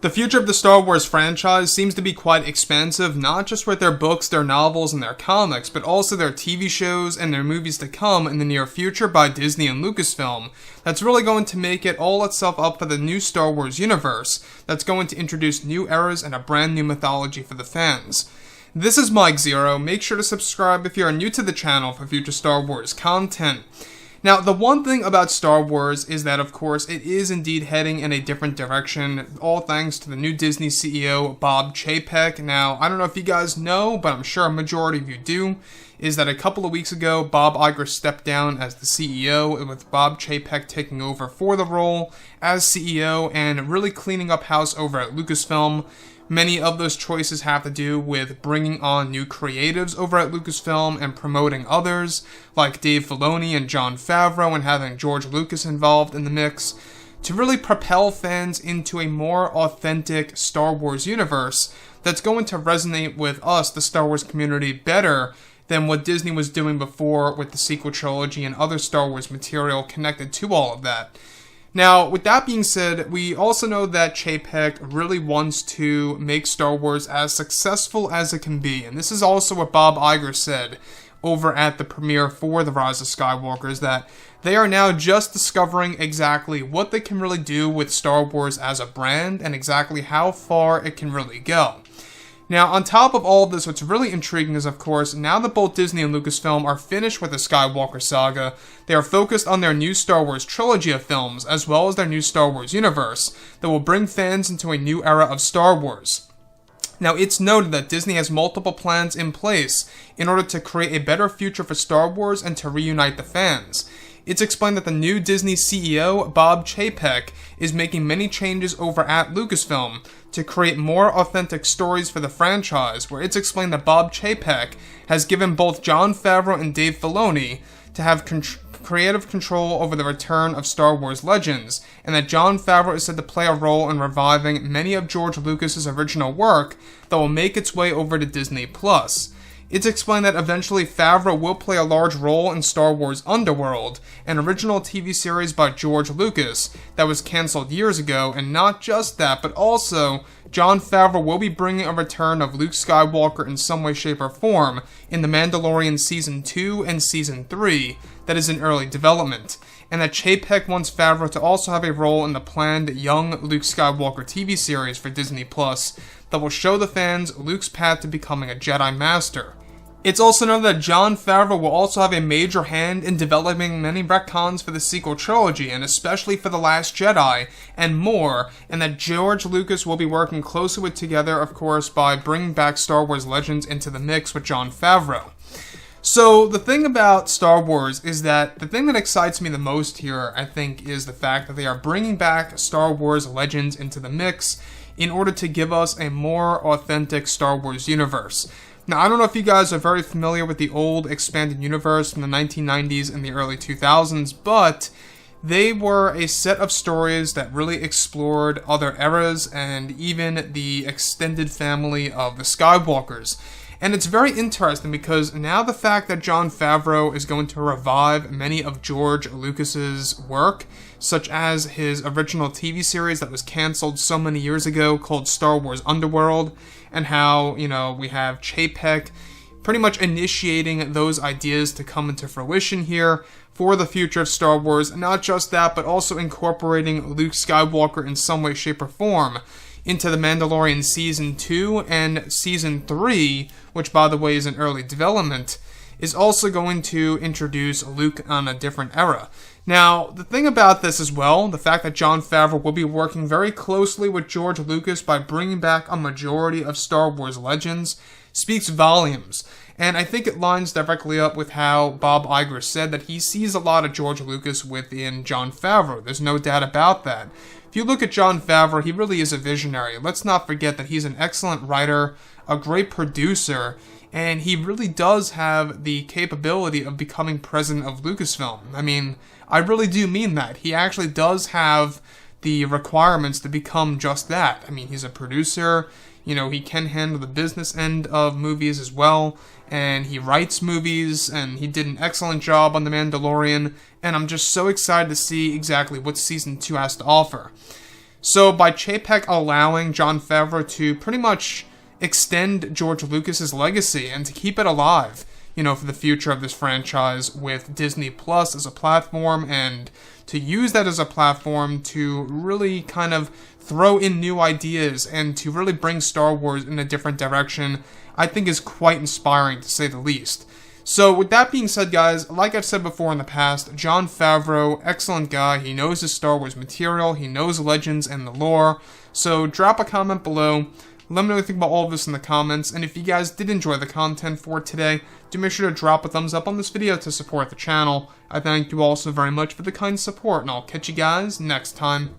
The future of the Star Wars franchise seems to be quite expansive, not just with their books, their novels, and their comics, but also their TV shows and their movies to come in the near future by Disney and Lucasfilm. That's really going to make it all itself up for the new Star Wars universe that's going to introduce new eras and a brand new mythology for the fans. This is Mike Zero. Make sure to subscribe if you are new to the channel for future Star Wars content. Now, the one thing about Star Wars is that, of course, it is indeed heading in a different direction, all thanks to the new Disney CEO, Bob Chapek. Now, I don't know if you guys know, but I'm sure a majority of you do, is that a couple of weeks ago, Bob Iger stepped down as the CEO, with Bob Chapek taking over for the role as CEO and really cleaning up house over at Lucasfilm. Many of those choices have to do with bringing on new creatives over at Lucasfilm and promoting others, like Dave Filoni and Jon Favreau, and having George Lucas involved in the mix, to really propel fans into a more authentic Star Wars universe that's going to resonate with us, the Star Wars community, better than what Disney was doing before with the sequel trilogy and other Star Wars material connected to all of that. Now, with that being said, we also know that Chapek really wants to make Star Wars as successful as it can be, and this is also what Bob Iger said over at the premiere for The Rise of Skywalker, is that they are now just discovering exactly what they can really do with Star Wars as a brand and exactly how far it can really go. Now, on top of all of this, what's really intriguing is, of course, now that both Disney and Lucasfilm are finished with the Skywalker saga, they are focused on their new Star Wars trilogy of films, as well as their new Star Wars universe, that will bring fans into a new era of Star Wars. Now, it's noted that Disney has multiple plans in place in order to create a better future for Star Wars and to reunite the fans. It's explained that the new Disney CEO, Bob Chapek, is making many changes over at Lucasfilm to create more authentic stories for the franchise, where it's explained that Bob Chapek has given both Jon Favreau and Dave Filoni to have creative control over the return of Star Wars Legends, and that Jon Favreau is said to play a role in reviving many of George Lucas's original work that will make its way over to Disney+. It's explained that eventually Favreau will play a large role in Star Wars Underworld, an original TV series by George Lucas that was cancelled years ago, and not just that, but also Jon Favreau will be bringing a return of Luke Skywalker in some way, shape, or form in The Mandalorian Season 2 and Season 3 that is in early development, and that Chapek wants Favreau to also have a role in the planned Young Luke Skywalker TV series for Disney Plus that will show the fans Luke's path to becoming a Jedi Master. It's also known that Jon Favreau will also have a major hand in developing many retcons for the sequel trilogy, and especially for The Last Jedi, and more, and that George Lucas will be working closely with together, of course, by bringing back Star Wars Legends into the mix with Jon Favreau. So, the thing about Star Wars is that the thing that excites me the most here, I think, is the fact that they are bringing back Star Wars Legends into the mix in order to give us a more authentic Star Wars universe. Now, I don't know if you guys are very familiar with the old expanded universe from the 1990s and the early 2000s, but they were a set of stories that really explored other eras and even the extended family of the Skywalkers. And it's very interesting because now the fact that Jon Favreau is going to revive many of George Lucas's work, such as his original TV series that was canceled so many years ago called Star Wars Underworld, and how, we have Chapek pretty much initiating those ideas to come into fruition here for the future of Star Wars, and not just that, but also incorporating Luke Skywalker in some way, shape, or form into The Mandalorian Season 2 and Season 3, which, by the way, is in early development, is also going to introduce Luke on a different era. Now, the thing about this as well, the fact that Jon Favreau will be working very closely with George Lucas by bringing back a majority of Star Wars Legends, speaks volumes. And I think it lines directly up with how Bob Iger said that he sees a lot of George Lucas within Jon Favreau. There's no doubt about that. If you look at Jon Favreau, he really is a visionary. Let's not forget that he's an excellent writer, a great producer, and he really does have the capability of becoming president of Lucasfilm. I mean, I really do mean that. He actually does have the requirements to become just that. I mean, he's a producer, he can handle the business end of movies as well, and he writes movies, and he did an excellent job on The Mandalorian, and I'm just so excited to see exactly what Season 2 has to offer. So by Chapek allowing Jon Favreau to pretty much extend George Lucas's legacy and to keep it alive, for the future of this franchise with Disney Plus as a platform, and to use that as a platform to really kind of throw in new ideas and to really bring Star Wars in a different direction, I think is quite inspiring to say the least. So with that being said, guys, like I've said before in the past, Jon Favreau, excellent guy. He knows his Star Wars material. He knows legends and the lore. So drop a comment below. Let me know what you think about all of this in the comments. And if you guys did enjoy the content for today, do make sure to drop a thumbs up on this video to support the channel. I thank you all so very much for the kind support, and I'll catch you guys next time.